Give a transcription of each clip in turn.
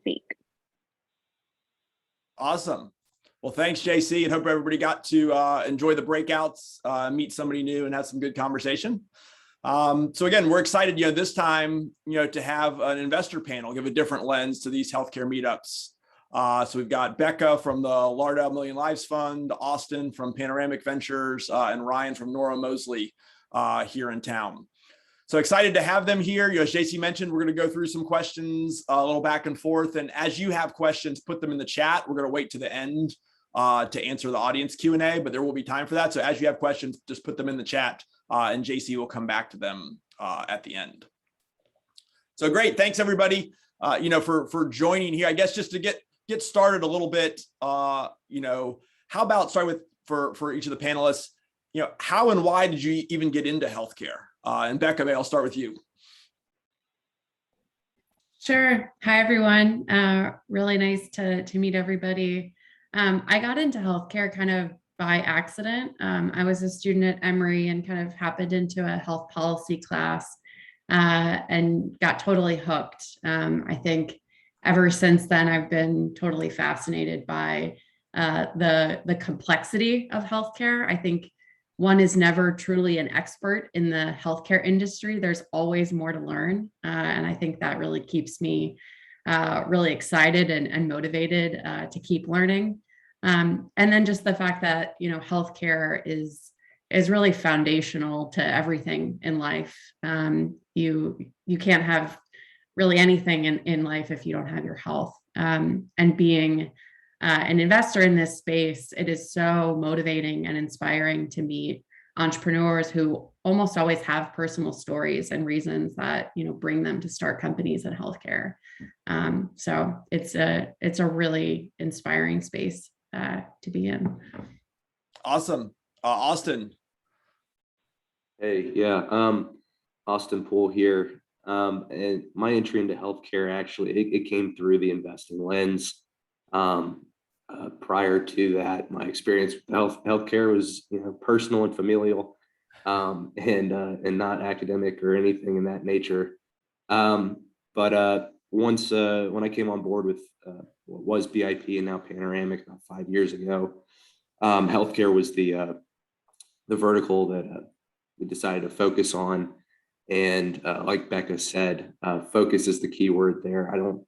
speak. Awesome. Well, thanks, JC, and hope everybody got to enjoy the breakouts, meet somebody new, and have some good conversation. So again, we're excited, this time, to have an investor panel, give a different lens to these healthcare meetups. So we've got Becca from the Laerdal Million Lives Fund, Austin from Panoramic Ventures, and Ryan from Noro-Moseley here in town. So excited to have them here. As JC mentioned, we're going to go through some questions, a little back and forth. And as you have questions, put them in the chat. We're going to wait to the end to answer the audience Q&A, but there will be time for that. So as you have questions, just put them in the chat and JC will come back to them at the end. So great. Thanks, everybody, for joining here. I guess just to get started a little bit, how about start with, for each of the panelists, how and why did you even get into healthcare? And Becca, I'll start with you. Sure. Hi, everyone. Really nice to meet everybody. I got into healthcare kind of by accident. I was a student at Emory and kind of happened into a health policy class and got totally hooked. I think ever since then, I've been totally fascinated by the complexity of healthcare. I think one is never truly an expert in the healthcare industry. There's always more to learn. And I think that really keeps me really excited and motivated to keep learning. And then just the fact that, healthcare is really foundational to everything in life. You can't have really anything in life if you don't have your health. And being an investor in this space, it is so motivating and inspiring to meet entrepreneurs who almost always have personal stories and reasons that bring them to start companies in healthcare. So it's a really inspiring space to be in. Awesome. Austin. Hey, yeah, Austin Poole here. And my entry into healthcare, actually, it came through the investing lens. Prior to that, my experience with healthcare was, personal and familial, and not academic or anything in that nature. But once when I came on board with what was BIP and now Panoramic about 5 years ago, healthcare was the vertical that we decided to focus on. And like Becca said, focus is the key word there. I don't,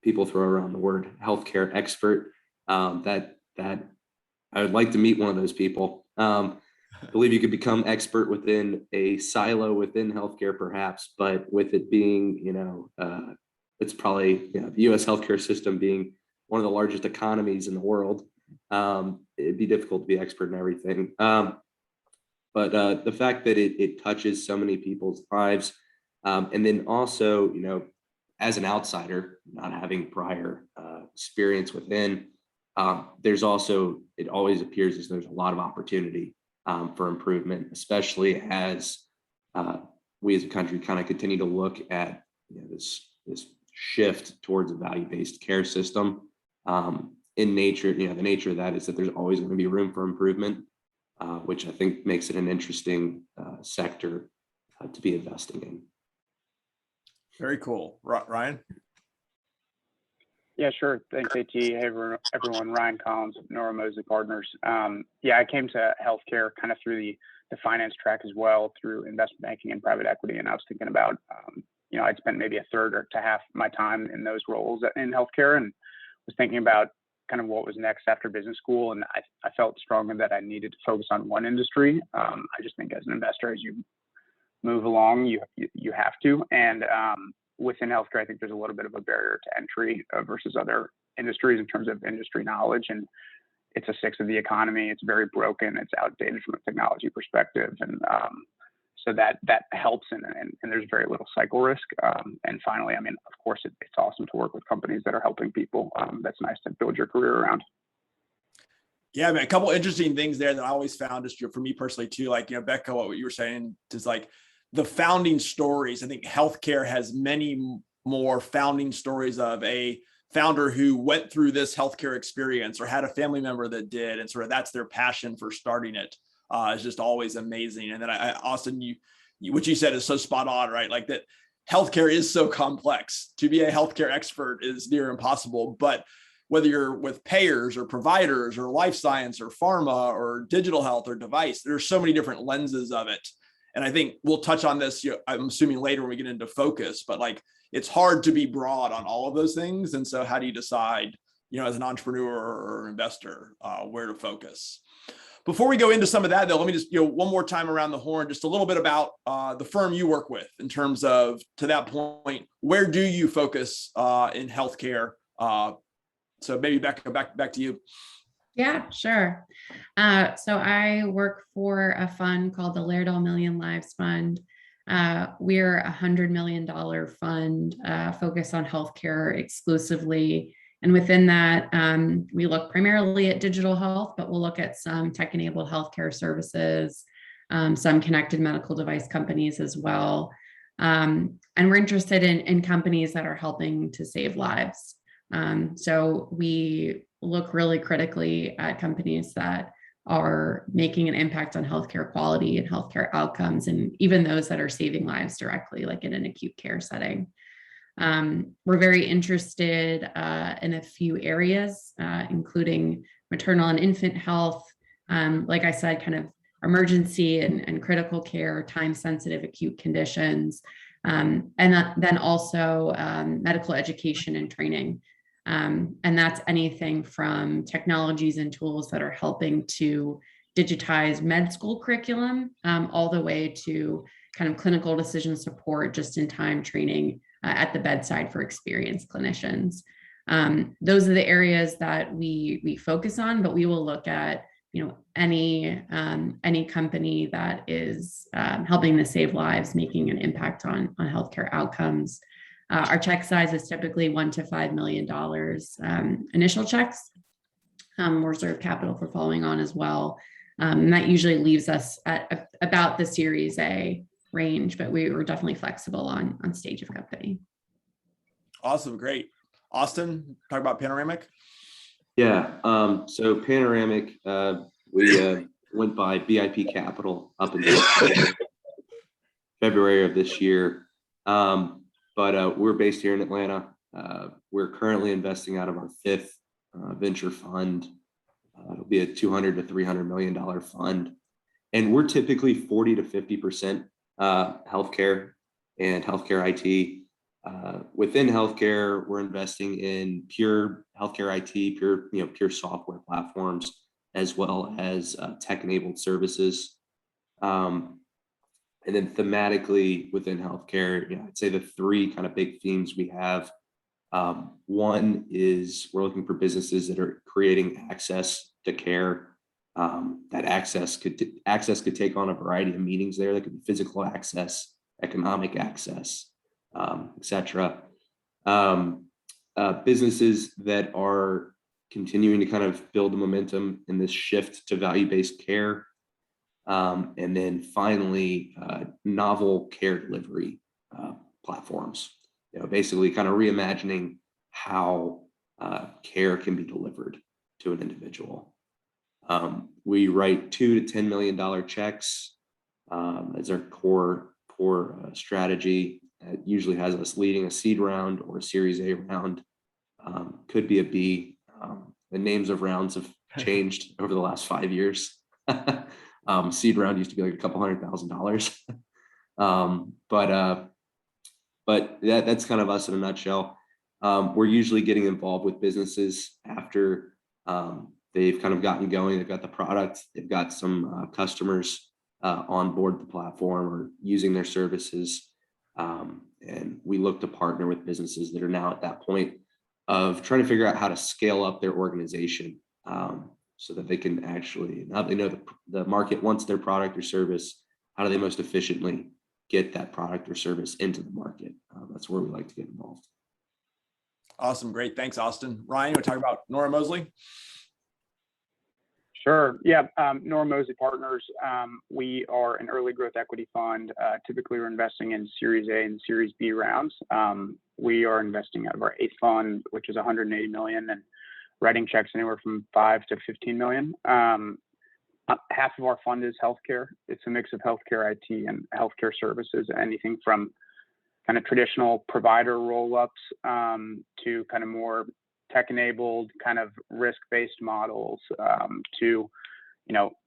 people throw around the word healthcare expert. That I would like to meet one of those people. I believe you could become expert within a silo within healthcare, perhaps, but with it being, it's probably the U.S. healthcare system being one of the largest economies in the world. It'd be difficult to be expert in everything. But the fact that it touches so many people's lives, and then also, as an outsider, not having prior experience within, there's also, it always appears as there's a lot of opportunity for improvement, especially as we as a country kind of continue to look at this shift towards a value-based care system. In nature, the nature of that is that there's always going to be room for improvement, which I think makes it an interesting sector to be investing in. Very cool. Ryan? Yeah, sure. Thanks, AT. Hey, everyone. Ryan Collins of Noro-Moseley Partners. Yeah, I came to healthcare kind of through the finance track as well, through investment banking and private equity. And I was thinking about, I'd spent maybe a third or to half my time in those roles in healthcare, and was thinking about kind of what was next after business school. And I felt strongly that I needed to focus on one industry. I just think as an investor, as you move along, you have to. And within healthcare, I think there's a little bit of a barrier to entry versus other industries in terms of industry knowledge. And it's a sixth of the economy. It's very broken. It's outdated from a technology perspective. And so that helps. And there's very little cycle risk. And finally, of course, it's awesome to work with companies that are helping people. That's nice to build your career around. Yeah, a couple interesting things there that I always found, just for me personally too, like, Becca, what you were saying is like the founding stories. I think healthcare has many more founding stories of a founder who went through this healthcare experience or had a family member that did, and sort of that's their passion for starting it. Is just always amazing. And then Austin, what you said is so spot on, right? Like that healthcare is so complex. To be a healthcare expert is near impossible, but whether you're with payers or providers or life science or pharma or digital health or device, there's so many different lenses of it. And I think we'll touch on this, I'm assuming later when we get into focus, but like, it's hard to be broad on all of those things. And so how do you decide, as an entrepreneur or investor, where to focus? Before we go into some of that, though, let me just, one more time around the horn, just a little bit about the firm you work with in terms of, to that point, where do you focus in healthcare? So maybe Becca, back to you. Yeah, sure. So I work for a fund called the Laerdal Million Lives Fund. We're a $100 million fund focused on healthcare exclusively. And within that, we look primarily at digital health, but we'll look at some tech-enabled healthcare services, some connected medical device companies as well. And we're interested in companies that are helping to save lives. So we look really critically at companies that are making an impact on healthcare quality and healthcare outcomes, and even those that are saving lives directly, like in an acute care setting. We're very interested in a few areas, including maternal and infant health, like I said, kind of emergency and critical care, time-sensitive acute conditions, and then also medical education and training. And that's anything from technologies and tools that are helping to digitize med school curriculum, all the way to kind of clinical decision support, just-in-time training at the bedside for experienced clinicians. Those are the areas that we focus on, but we will look at any company that is helping to save lives, making an impact on healthcare outcomes. Our check size is typically $1 to $5 million initial checks. Reserve capital for following on as well. And that usually leaves us at about the Series A range, but we were definitely flexible on stage of company. Awesome, great. Austin, talk about Panoramic. Yeah, so Panoramic, we went by BIP Capital up until February of this year. But we're based here in Atlanta. We're currently investing out of our fifth venture fund. It'll be a $200 to $300 million fund. And we're typically 40 to 50% healthcare and healthcare IT. Within healthcare, we're investing in pure healthcare IT, pure software platforms, as well as tech-enabled services. And then thematically within healthcare, I'd say the three kind of big themes we have. One is we're looking for businesses that are creating access to care. That access could take on a variety of meanings there. That could be physical access, economic access, etc. Businesses that are continuing to kind of build the momentum in this shift to value-based care. And then finally, novel care delivery platforms, basically kind of reimagining how care can be delivered to an individual. We write $2 to $10 million checks as our core strategy. It usually has us leading a seed round or a Series A round. Could be a B. The names of rounds have changed over the last 5 years. Seed round used to be like a couple $100,000. But that's kind of us in a nutshell. We're usually getting involved with businesses after they've kind of gotten going. They've got the product, they've got some customers on board the platform or using their services. And we look to partner with businesses that are now at that point of trying to figure out how to scale up their organization. So that they can actually, now they know the market wants their product or service, how do they most efficiently get that product or service into the market? That's where we like to get involved. Awesome, great, thanks, Austin. Ryan, you want to talk about Noro-Moseley? Sure, yeah, Noro-Moseley Partners, we are an early growth equity fund. Typically, we're investing in Series A and Series B rounds. We are investing out of our eighth fund, which is $180 million, and writing checks anywhere from $5 to $15 million. Half of our fund is healthcare. It's a mix of healthcare IT and healthcare services, anything from kind of traditional provider roll-ups to kind of more tech-enabled kind of risk-based models to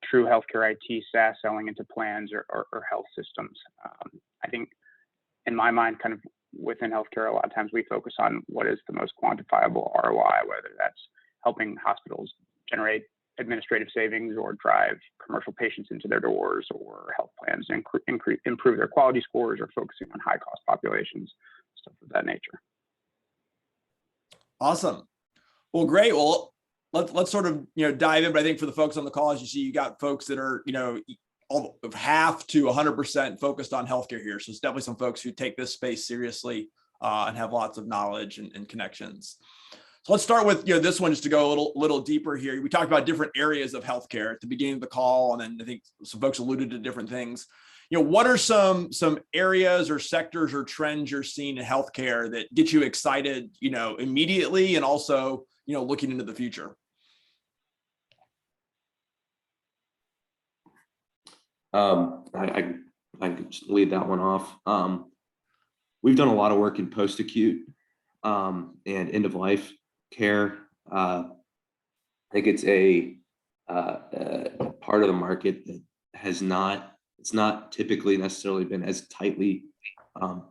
true healthcare IT SaaS selling into plans or health systems. I think in my mind, kind of within healthcare, a lot of times we focus on what is the most quantifiable ROI, whether that's helping hospitals generate administrative savings or drive commercial patients into their doors, or health plans improve their quality scores, or focusing on high cost populations, stuff of that nature. Awesome. Well, great. Well, let's sort of, dive in. But I think for the folks on the call, as you see, you got folks that are, all of half to 100% focused on healthcare here. So it's definitely some folks who take this space seriously and have lots of knowledge and connections. So let's start with, this one just to go a little deeper here. We talked about different areas of healthcare at the beginning of the call, and then I think some folks alluded to different things. What are some areas or sectors or trends you're seeing in healthcare that get you excited, immediately, and also, looking into the future? I can just lead that one off. We've done a lot of work in post-acute and end-of-life care. I think it's a part of the market that it's not typically necessarily been as tightly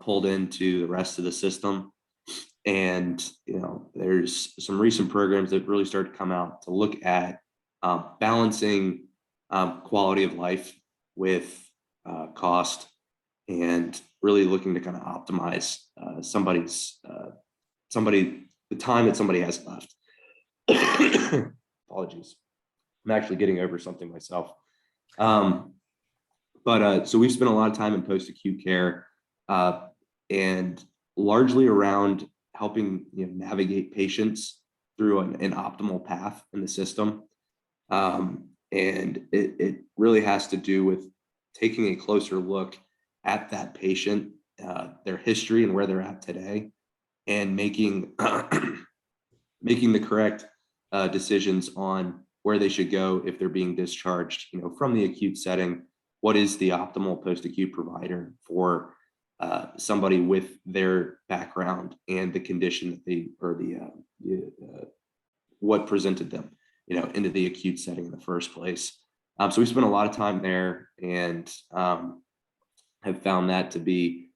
pulled into the rest of the system. And, there's some recent programs that really started to come out to look at balancing quality of life with cost, and really looking to kind of optimize the time that somebody has left. Apologies. I'm actually getting over something myself. So we've spent a lot of time in post-acute care and largely around helping navigate patients through an optimal path in the system. And it really has to do with taking a closer look at that patient, their history and where they're at today, and making the correct decisions on where they should go if they're being discharged, from the acute setting. What is the optimal post-acute provider for somebody with their background and the condition that they, or what presented them, into the acute setting in the first place. So we spent a lot of time there, and have found that to be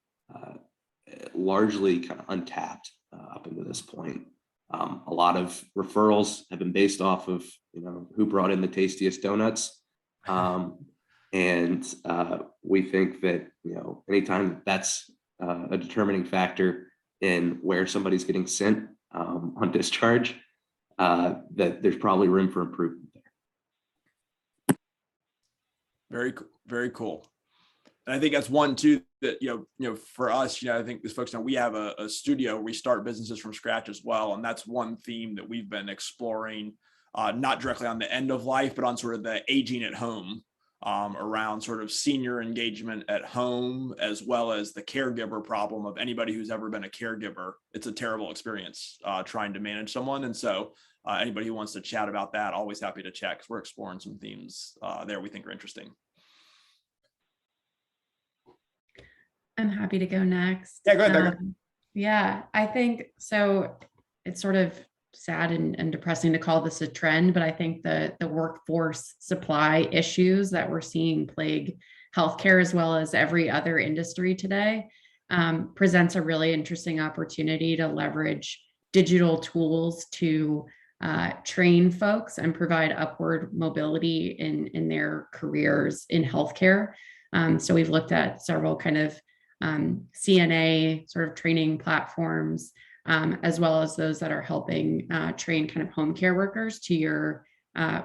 largely kind of untapped up until this point. A lot of referrals have been based off of, who brought in the tastiest donuts. And we think that, anytime that's a determining factor in where somebody's getting sent on discharge, that there's probably room for improvement there. Very, very cool. And I think that's one too that, for us, I think as folks know, we have a studio where we start businesses from scratch as well. And that's one theme that we've been exploring, not directly on the end of life, but on sort of the aging at home, around sort of senior engagement at home, as well as the caregiver problem of anybody who's ever been a caregiver. It's a terrible experience trying to manage someone. And so anybody who wants to chat about that, always happy to chat, because we're exploring some themes there we think are interesting. I'm happy to go next. Yeah, go ahead, Becca. Yeah, I think so. It's sort of sad and depressing to call this a trend, but I think the workforce supply issues that we're seeing plague healthcare as well as every other industry today presents a really interesting opportunity to leverage digital tools to train folks and provide upward mobility in their careers in healthcare. So we've looked at several kind of CNA sort of training platforms, as well as those that are helping train kind of home care workers, to your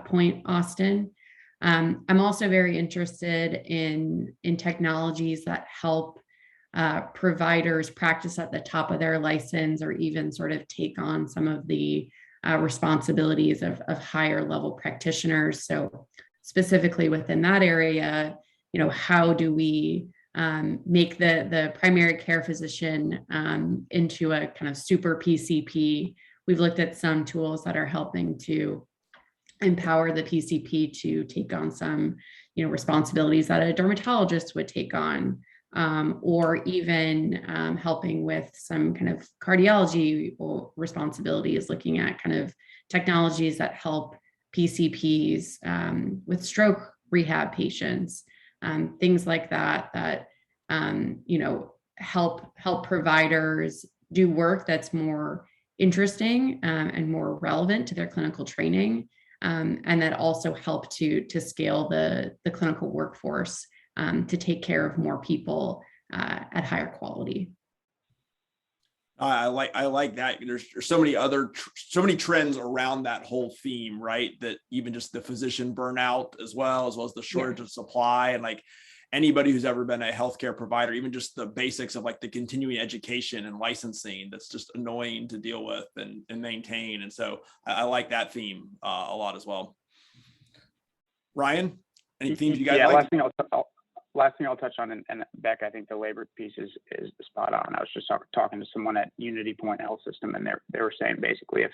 point, Austin. I'm also very interested in technologies that help providers practice at the top of their license, or even sort of take on some of the responsibilities of higher level practitioners. So specifically within that area, how do we make the primary care physician into a kind of super PCP? We've looked at some tools that are helping to empower the PCP to take on some, responsibilities that a dermatologist would take on. or even helping with some kind of cardiology or responsibilities, looking at kind of technologies that help PCPs with stroke rehab patients, things like that, you know, help providers do work that's more interesting and more relevant to their clinical training, and that also help to scale the clinical workforce to take care of more people at higher quality. I like that. There's so many so many trends around that whole theme, right? That even just the physician burnout as well as the shortage of supply, and like anybody who's ever been a healthcare provider, even just the basics of like the continuing education and licensing, that's just annoying to deal with and maintain. And so I like that theme a lot as well. Ryan, any themes you guys like? Last thing I'll touch on, and Becca, I think the labor piece is spot on. I was just talking to someone at Unity Point Health System, and they were saying basically if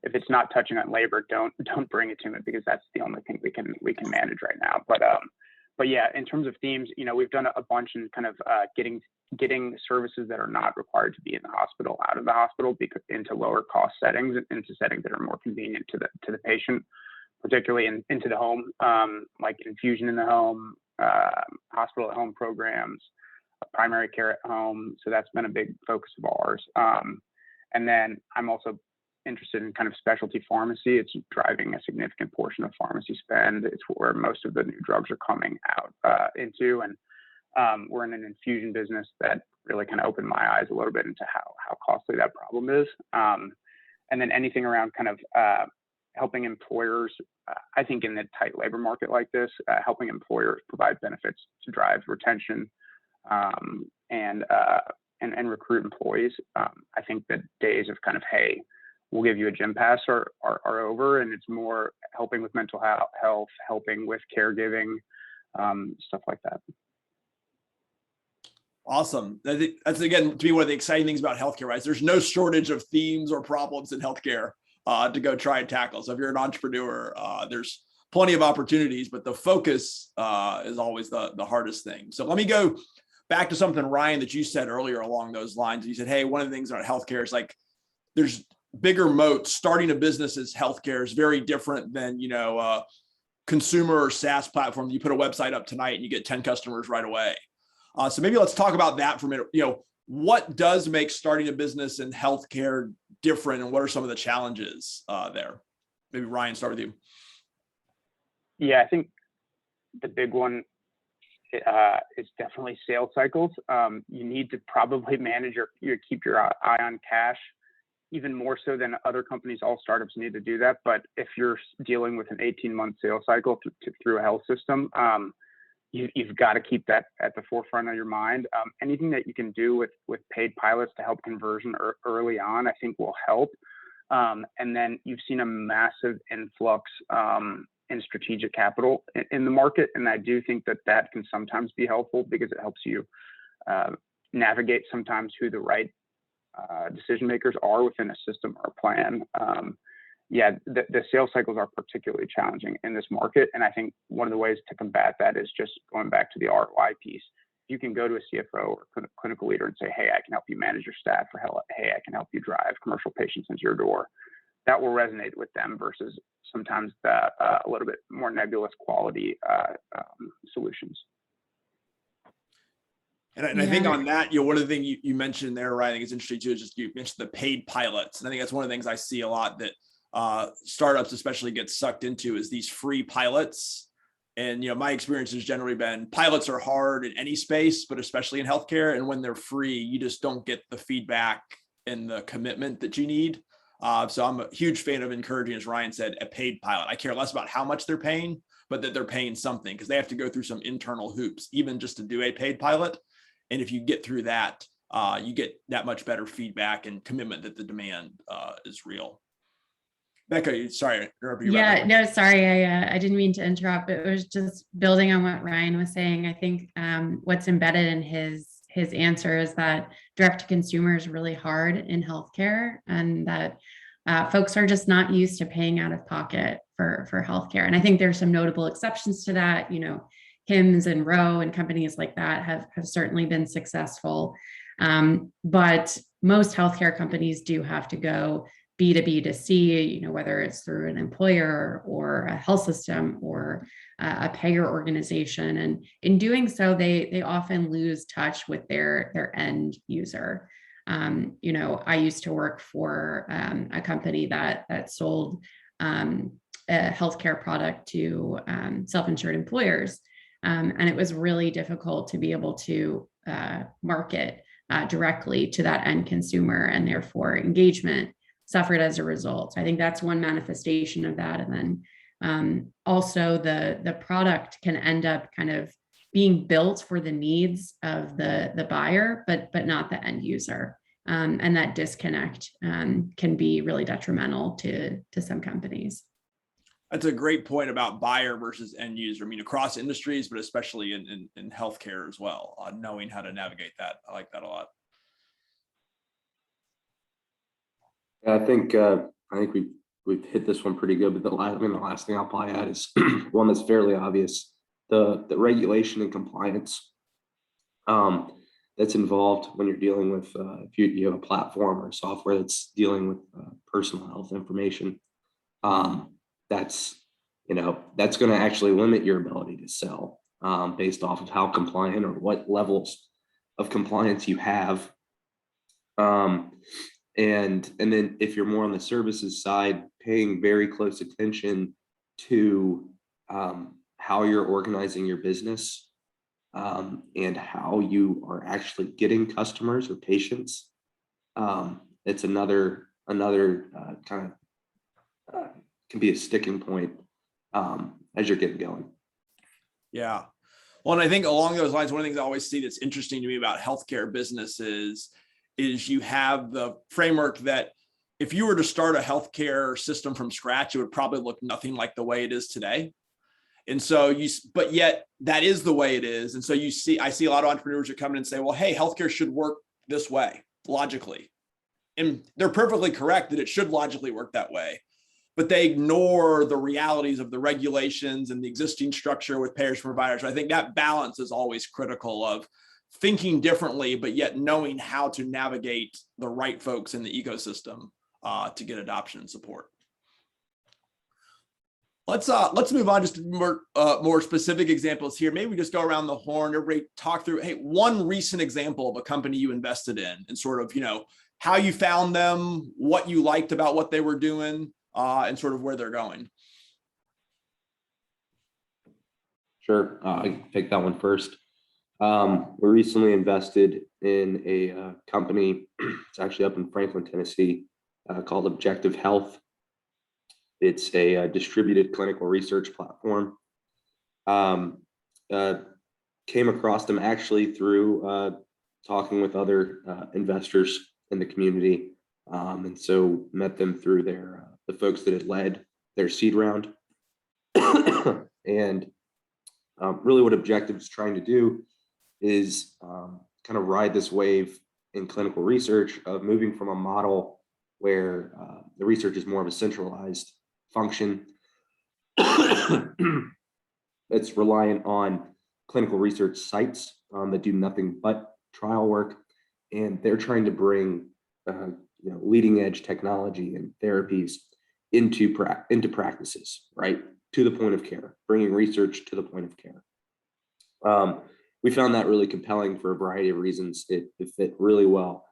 it's not touching on labor, don't bring it to me, because that's the only thing we can manage right now. But yeah, in terms of themes, you know, we've done a bunch in kind of getting services that are not required to be in the hospital out of the hospital into lower cost settings, into settings that are more convenient to the patient, particularly into the home, like infusion in the home, hospital at home programs, primary care at home. So that's been a big focus of ours. And then I'm also interested in kind of specialty pharmacy. It's driving a significant portion of pharmacy spend. It's where most of the new drugs are coming out into. And we're in an infusion business that really kind of opened my eyes a little bit into how costly that problem is. And then anything around kind of helping employers, I think in the tight labor market like this, helping employers provide benefits to drive retention and recruit employees. I think the days of kind of, hey, we'll give you a gym pass are over, and it's more helping with mental health, helping with caregiving, stuff like that. Awesome. That's again, to me, one of the exciting things about healthcare, right? There's no shortage of themes or problems in healthcare to go try and tackle. So if you're an entrepreneur, there's plenty of opportunities, but the focus is always the hardest thing. So let me go back to something, Ryan, that you said earlier along those lines. You said, hey, one of the things about healthcare is like, there's bigger moats. Starting a business as healthcare is very different than, you know, consumer or SaaS platform. You put a website up tonight and you get 10 customers right away. So maybe let's talk about that for a minute. You know, what does make starting a business in healthcare different, and what are some of the challenges there? Maybe Ryan, start with you. Yeah, I think the big one is definitely sales cycles. You need to probably manage keep your eye on cash, even more so than other companies. All startups need to do that. But if you're dealing with an 18-month sales cycle through a health system, you've got to keep that at the forefront of your mind. Anything that you can do with paid pilots to help conversion early on, I think will help. And then you've seen a massive influx in strategic capital in the market. And I do think that can sometimes be helpful, because it helps you navigate sometimes who the right decision makers are within a system or a plan. Yeah, the sales cycles are particularly challenging in this market. And I think one of the ways to combat that is just going back to the ROI piece. You can go to a CFO or clinical leader and say, hey, I can help you manage your staff, or hey, I can help you drive commercial patients into your door. That will resonate with them versus sometimes a little bit more nebulous quality solutions. And I think on that, you know, one of the things you mentioned there, right, I think it's interesting too, is just you mentioned the paid pilots. And I think that's one of the things I see a lot that startups especially get sucked into, is these free pilots. And, you know, my experience has generally been pilots are hard in any space, but especially in healthcare. And when they're free, you just don't get the feedback and the commitment that you need. So I'm a huge fan of encouraging, as Ryan said, a paid pilot. I care less about how much they're paying, but that they're paying something, because they have to go through some internal hoops, even just to do a paid pilot. And if you get through that, you get that much better feedback and commitment that the demand is real. Becca, sorry. Yeah, no, sorry. I didn't mean to interrupt. It was just building on what Ryan was saying. I think what's embedded in his answer is that direct to consumer is really hard in healthcare, and that folks are just not used to paying out of pocket for healthcare. And I think there's some notable exceptions to that. You know, Hims and Roe and companies like that have certainly been successful. But most healthcare companies do have to go B2B to C, whether it's through an employer or a health system or a payer organization. And in doing so, they often lose touch with their end user. I used to work for a company that sold a healthcare product to self-insured employers. And it was really difficult to be able to market directly to that end consumer, and therefore engagement suffered as a result. So I think that's one manifestation of that. And then also the product can end up kind of being built for the needs of the buyer, but not the end user. And that disconnect can be really detrimental to some companies. That's a great point about buyer versus end user. I mean, across industries, but especially in healthcare as well, knowing how to navigate that. I like that a lot. I think we've hit this one pretty good, but the last thing I'll probably add is one that's fairly obvious: the regulation and compliance that's involved when you're dealing with if you have a platform or software that's dealing with personal health information. That's going to actually limit your ability to sell based off of how compliant or what levels of compliance you have. And then if you're more on the services side, paying very close attention to how you're organizing your business and how you are actually getting customers or patients. It's another kind of can be a sticking point as you're getting going. Yeah. Well, and I think along those lines, one of the things I always see that's interesting to me about healthcare businesses is you have the framework that if you were to start a healthcare system from scratch, it would probably look nothing like the way it is today. And so but yet that is the way it is. And so I see a lot of entrepreneurs who come in and say, well, hey, healthcare should work this way logically. And they're perfectly correct that it should logically work that way, but they ignore the realities of the regulations and the existing structure with payers and providers. So I think that balance is always critical of thinking differently, but yet knowing how to navigate the right folks in the ecosystem to get adoption and support. Let's move on just to more specific examples here. Maybe we just go around the horn, everybody talk through, hey, one recent example of a company you invested in and sort of, how you found them, what you liked about what they were doing, and sort of where they're going. Sure, I can take that one first. We recently invested in a company, it's actually up in Franklin, Tennessee, called Objective Health. It's a distributed clinical research platform. Came across them actually through talking with other investors in the community. And so met them through the folks that had led their seed round. And really what Objective is trying to do is kind of ride this wave in clinical research of moving from a model where the research is more of a centralized function that's reliant on clinical research sites that do nothing but trial work. And they're trying to bring leading edge technology and therapies into practices, right? To the point of care, bringing research to the point of care. We found that really compelling for a variety of reasons. It fit really well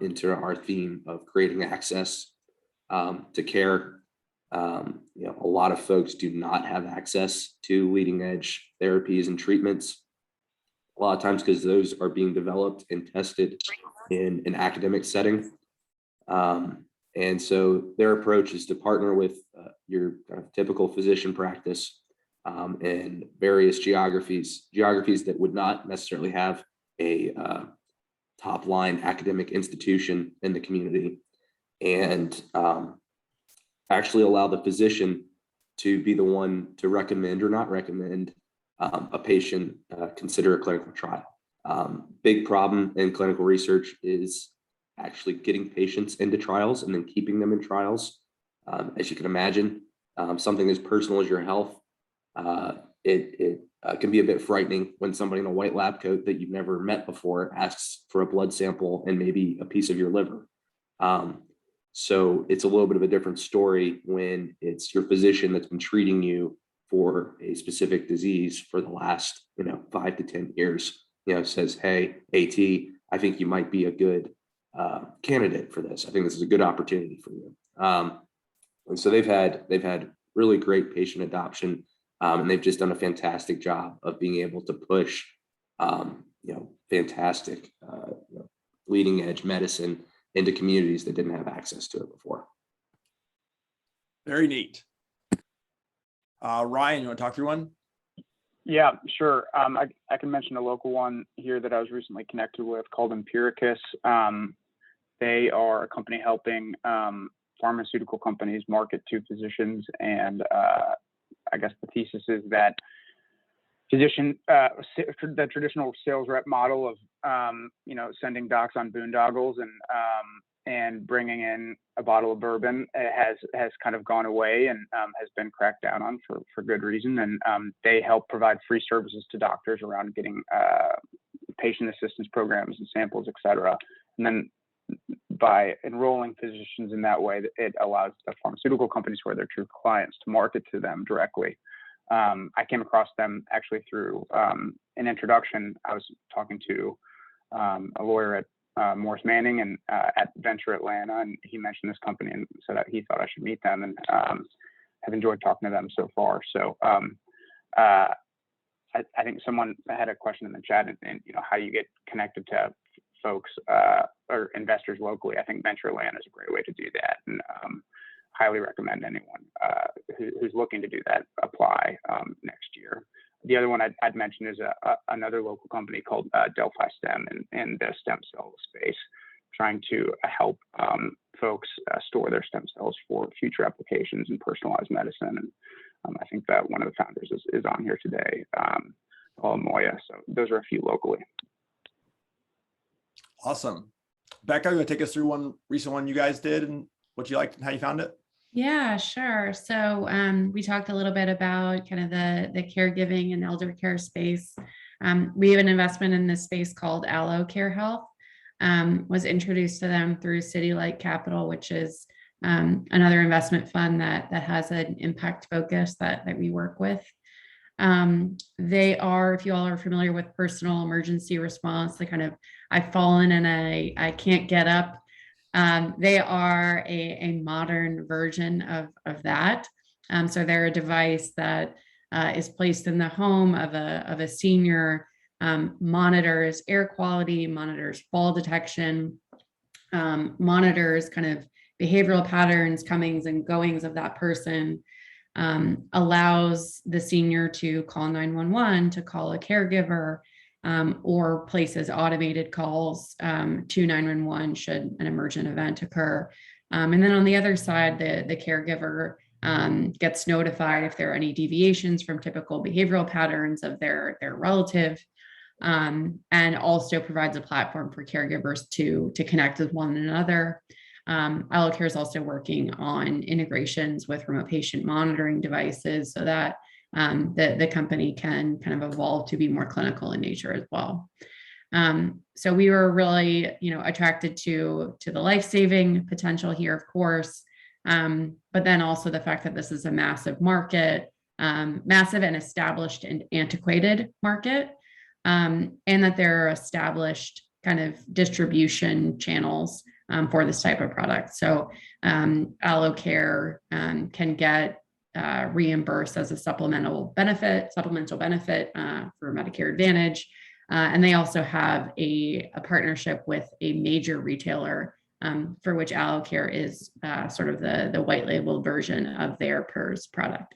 into our theme of creating access to care. A lot of folks do not have access to leading edge therapies and treatments. A lot of times because those are being developed and tested in an academic setting. And so their approach is to partner with your kind of typical physician practice and various geographies that would not necessarily have a top line academic institution in the community, and actually allow the physician to be the one to recommend or not recommend a patient consider a clinical trial. Big problem in clinical research is actually getting patients into trials and then keeping them in trials. As you can imagine, something as personal as your health it can be a bit frightening when somebody in a white lab coat that you've never met before asks for a blood sample and maybe a piece of your liver. So it's a little bit of a different story when it's your physician that's been treating you for a specific disease for the last, 5 to 10 years, says, hey, AT, I think you might be a good candidate for this. I think this is a good opportunity for you. And so they've had really great patient adoption, and they've just done a fantastic job of being able to push, fantastic, leading edge medicine into communities that didn't have access to it before. Very neat. Ryan, you want to talk through one? Yeah, sure. I can mention a local one here that I was recently connected with called Empiricus. They are a company helping pharmaceutical companies market to physicians, and I guess the thesis is that the traditional sales rep model of sending docs on boondoggles and bringing in a bottle of bourbon has kind of gone away and has been cracked down on for good reason. And they help provide free services to doctors around getting patient assistance programs and samples, et cetera. And then by enrolling physicians in that way, it allows the pharmaceutical companies who are their true clients to market to them directly. I came across them actually through an introduction. I was talking to a lawyer at Morris Manning and at Venture Atlanta, and he mentioned this company and said that he thought I should meet them, and have enjoyed talking to them so far. So I think someone had a question in the chat, and how you get connected to folks or investors locally. I think Venture Atlanta is a great way to do that, and highly recommend anyone who's looking to do that apply next year. The other one I'd mention is another local company called Delphi STEM in the stem cell space, trying to help folks store their stem cells for future applications in personalized medicine. And I think that one of the founders is on here today, Paul Moya. So those are a few locally. Awesome. Becca, you want to take us through one recent one you guys did and what you liked and how you found it? Yeah, sure. So we talked a little bit about kind of the caregiving and elder care space. We have an investment in this space called Allo Care Health. Was introduced to them through City Light Capital, which is another investment fund that has an impact focus that we work with. They are, if you all are familiar with personal emergency response, the kind of I've fallen and I can't get up. They are a modern version of that. So they're a device that is placed in the home of a senior, monitors air quality, monitors fall detection, monitors kind of behavioral patterns, comings and goings of that person, allows the senior to call 911, to call a caregiver, or places automated calls to 911 should an emergent event occur. And then on the other side, the caregiver gets notified if there are any deviations from typical behavioral patterns of their relative, and also provides a platform for caregivers to connect with one another. Allocare is also working on integrations with remote patient monitoring devices so that the company can kind of evolve to be more clinical in nature as well. So we were really, attracted to the life-saving potential here, of course, but then also the fact that this is a massive market, massive and established and antiquated market, and that there are established kind of distribution channels for this type of product. So Allocare can get reimbursed as a supplemental benefit for Medicare Advantage. And they also have a partnership with a major retailer for which Allocare is sort of the white labeled version of their PERS product.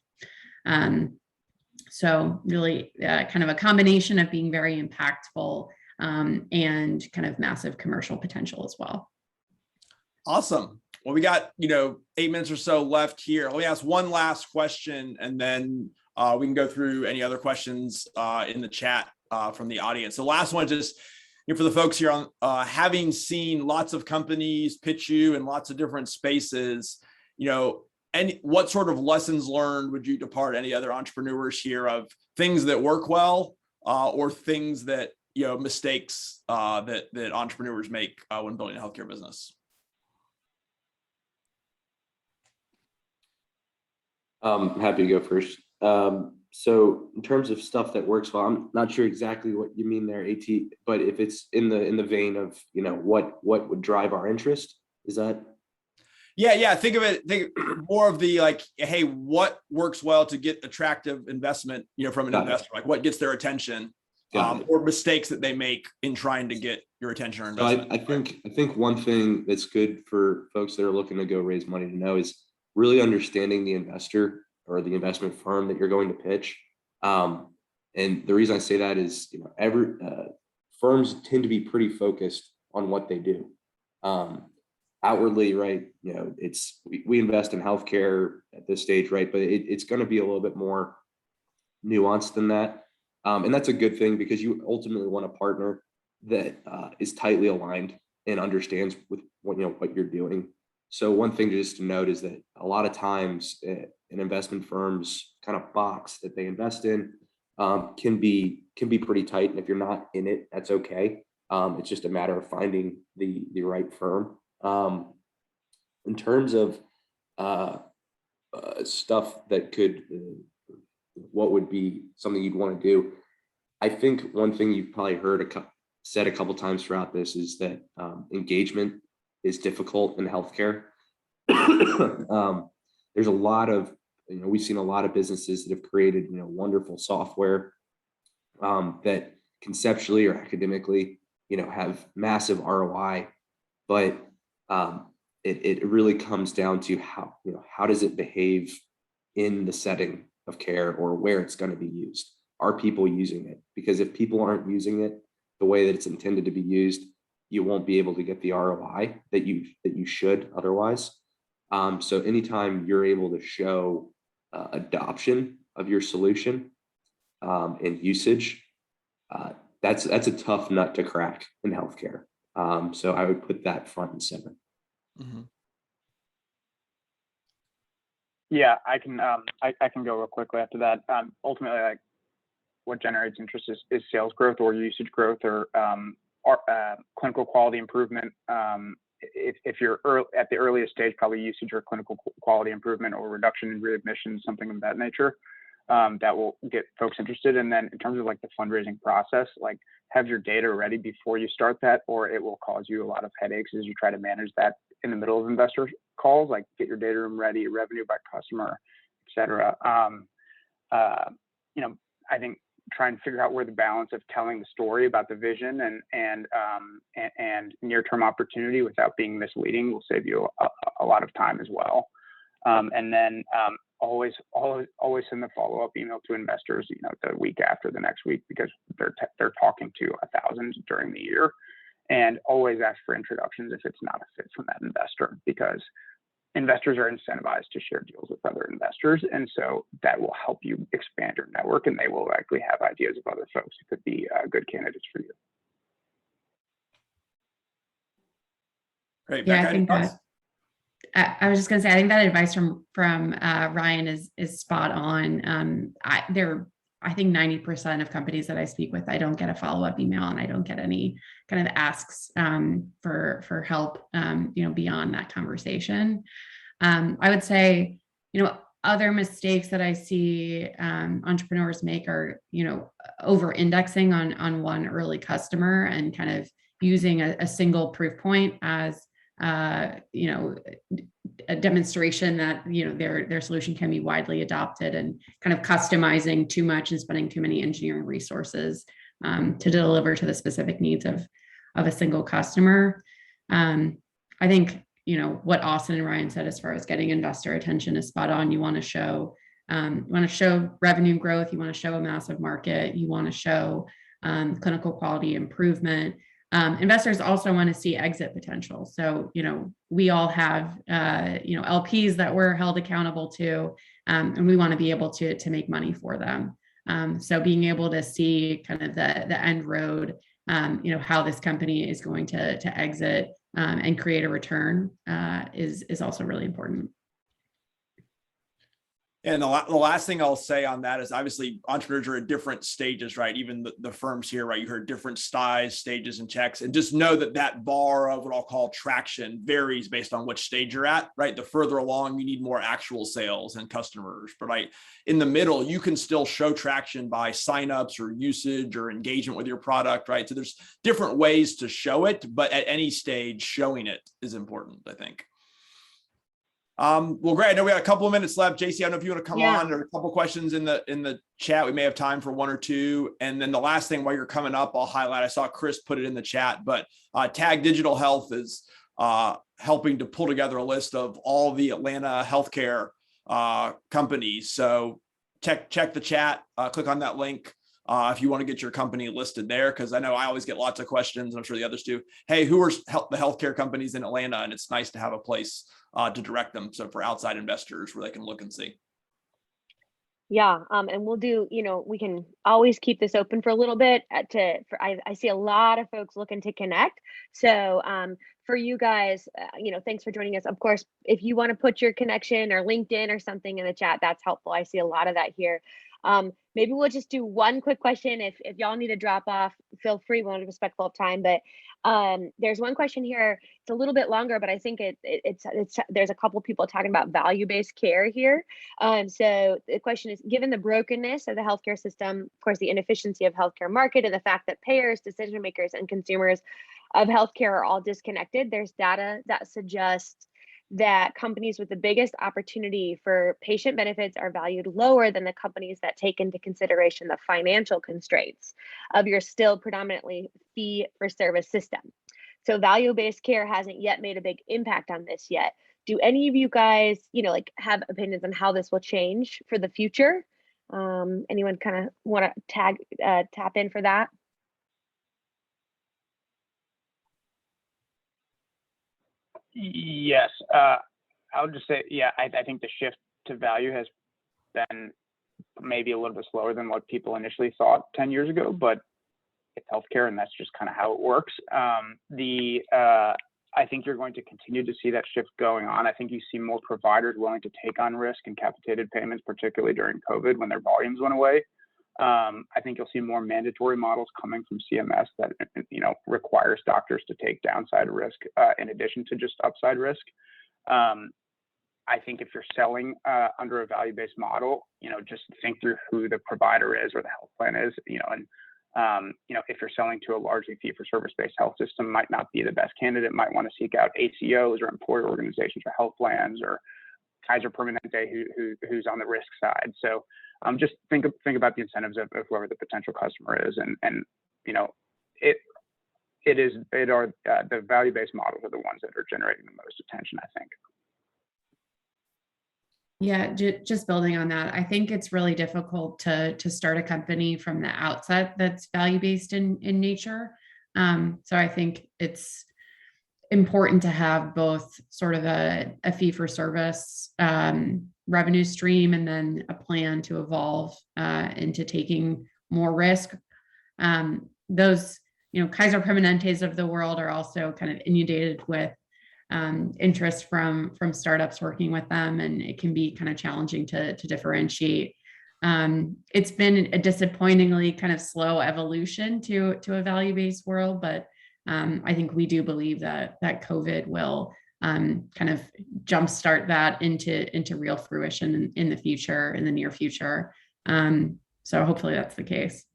So really kind of a combination of being very impactful and kind of massive commercial potential as well. Awesome. Well, we got, 8 minutes or so left here. Let me ask one last question, and then we can go through any other questions in the chat from the audience. The last one is just for the folks here on having seen lots of companies pitch you in lots of different spaces, and what sort of lessons learned would you depart any other entrepreneurs here of things that work well, or things that, mistakes that entrepreneurs make when building a healthcare business? Happy to go first. So in terms of stuff that works well, I'm not sure exactly what you mean there, AT, but if it's in the vein of, what would drive our interest, is that? Yeah. Think more of the like, hey, what works well to get attractive investment, from an investor, like what gets their attention, or mistakes that they make in trying to get your attention or investment. So I think one thing that's good for folks that are looking to go raise money to know is really understanding the investor or the investment firm that you're going to pitch. And the reason I say that is, every firms tend to be pretty focused on what they do. Outwardly, right? We invest in healthcare at this stage, right? But it's going to be a little bit more nuanced than that. And that's a good thing, because you ultimately want a partner that is tightly aligned and understands with what you're doing. So one thing just to note is that a lot of times an investment firm's kind of box that they invest in can be pretty tight. And if you're not in it, that's okay. It's just a matter of finding the right firm. In terms of stuff that could, what would be something you'd want to do, I think one thing you've probably heard said a couple times throughout this is that engagement is difficult in healthcare. There's a lot of, we've seen a lot of businesses that have created, wonderful software that conceptually or academically, have massive ROI, but it really comes down to how does it behave in the setting of care or where it's going to be used. Are people using it? Because if people aren't using it the way that it's intended to be used, you won't be able to get the ROI that you should otherwise. So anytime you're able to show adoption of your solution and usage, that's a tough nut to crack in healthcare. So I would put that front and center. Mm-hmm. Yeah, I can go real quickly after that. Ultimately, like, what generates interest is sales growth or usage growth or clinical quality improvement. If you're at the earliest stage, probably usage or clinical quality improvement or reduction in readmissions, something of that nature, that will get folks interested. And then in terms of like the fundraising process, like have your data ready before you start that, or it will cause you a lot of headaches as you try to manage that in the middle of investor calls, like get your data room ready, revenue by customer, et cetera. I think try and figure out where the balance of telling the story about the vision and near-term opportunity without being misleading will save you a lot of time as well. And then always send the follow-up email to investors, the week after the next week, because they're talking to 1,000 during the year, and always ask for introductions if it's not a fit from that investor, because investors are incentivized to share deals with other investors. And so that will help you expand your network, and they will likely have ideas of other folks who could be good candidates for you. Great. Yeah, Becca, I think that. I was just going to say, I think that advice from Ryan is spot on. I think 90% of companies that I speak with, I don't get a follow-up email, and I don't get any kind of asks for help, beyond that conversation. I would say, other mistakes that I see entrepreneurs make are, over-indexing on one early customer and kind of using a single proof point as a demonstration that their solution can be widely adopted, and kind of customizing too much and spending too many engineering resources to deliver to the specific needs of a single customer. I think what Austin and Ryan said as far as getting investor attention is spot on. You want to show revenue growth, you want to show a massive market, you want to show clinical quality improvement. Investors also want to see exit potential. So, we all have, LPs that we're held accountable to, and we want to be able to make money for them. So being able to see kind of the end road, how this company is going to exit and create a return is also really important. And the last thing I'll say on that is obviously entrepreneurs are at different stages, right? Even the firms here, right? You heard different size, stages, and checks, and just know that that bar of what I'll call traction varies based on which stage you're at, right? The further along, you need more actual sales and customers, but right in the middle, you can still show traction by signups or usage or engagement with your product, right? So there's different ways to show it, but at any stage, showing it is important, I think. Well, great. I know we got a couple of minutes left. JC, I don't know if you want to come on, or a couple of questions in the chat. We may have time for one or two. And then the last thing while you're coming up, I'll highlight, I saw Chris put it in the chat, but Tag Digital Health is helping to pull together a list of all the Atlanta healthcare companies. So check the chat, click on that link if you want to get your company listed there, because I know I always get lots of questions, and I'm sure the others do. Hey, who are the healthcare companies in Atlanta? And it's nice to have a place to direct them. So for outside investors where they can look and see. Yeah, and we'll do, we can always keep this open for a little bit I see a lot of folks looking to connect. So for you guys, thanks for joining us. Of course, if you want to put your connection or LinkedIn or something in the chat, that's helpful. I see a lot of that here. Maybe we'll just do one quick question. If y'all need to drop off, feel free. We want to be respectful of time, but there's one question here. It's a little bit longer, but I think it's there's a couple people talking about value-based care here. So the question is, given the brokenness of the healthcare system, of course, the inefficiency of healthcare market, and the fact that payers, decision makers, and consumers of healthcare are all disconnected, there's data that suggests that companies with the biggest opportunity for patient benefits are valued lower than the companies that take into consideration the financial constraints of your still predominantly fee-for-service system. So value-based care hasn't yet made a big impact on this yet. Do any of you guys, have opinions on how this will change for the future? Anyone kind of want to tap in for that? Yes, I'll just say, I think the shift to value has been maybe a little bit slower than what people initially thought 10 years ago, but it's healthcare, and that's just kind of how it works. I think you're going to continue to see that shift going on. I think you see more providers willing to take on risk and capitated payments, particularly during COVID when their volumes went away. I think you'll see more mandatory models coming from CMS that requires doctors to take downside risk in addition to just upside risk. I think if you're selling under a value-based model, just think through who the provider is or the health plan is, if you're selling to a largely fee-for-service-based health system, might not be the best candidate, might want to seek out ACOs or employer organizations or health plans or Kaiser Permanente who's on the risk side. So just think about the incentives of whoever the potential customer is, and the value-based models are the ones that are generating the most attention, I think. Yeah, just building on that, I think it's really difficult to start a company from the outset that's value-based in nature. So I think it's important to have both sort of a fee-for-service revenue stream, and then a plan to evolve into taking more risk. Those, Kaiser Permanentes of the world are also kind of inundated with interest from startups working with them, and it can be kind of challenging to differentiate. It's been a disappointingly kind of slow evolution to a value-based world, but I think we do believe that COVID will kind of jumpstart that into real fruition in the near future. So hopefully that's the case.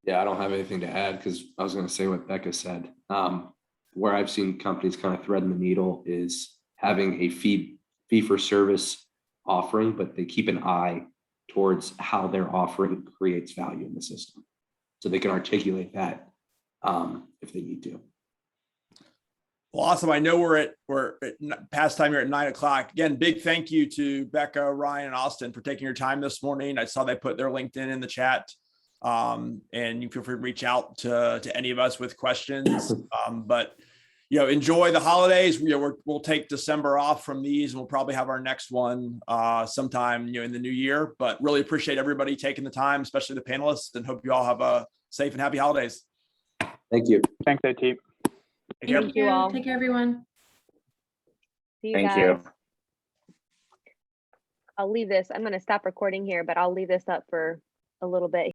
Yeah, I don't have anything to add because I was going to say what Becca said. Where I've seen companies kind of threading the needle is having a fee for service offering, but they keep an eye towards how their offering creates value in the system, so they can articulate that if they need to. Well, awesome. I know we're at past time here at 9 o'clock. Again, big thank you to Becca, Ryan, and Austin for taking your time this morning. I saw they put their LinkedIn in the chat. And you feel free to reach out to any of us with questions. But enjoy the holidays. We'll take December off from these, and we'll probably have our next one sometime in the new year. But really appreciate everybody taking the time, especially the panelists, and hope you all have a safe and happy holidays. Thank you. Thanks, AT. Thank you all. Take care, everyone. See you guys. I'll leave this. I'm going to stop recording here, but I'll leave this up for a little bit.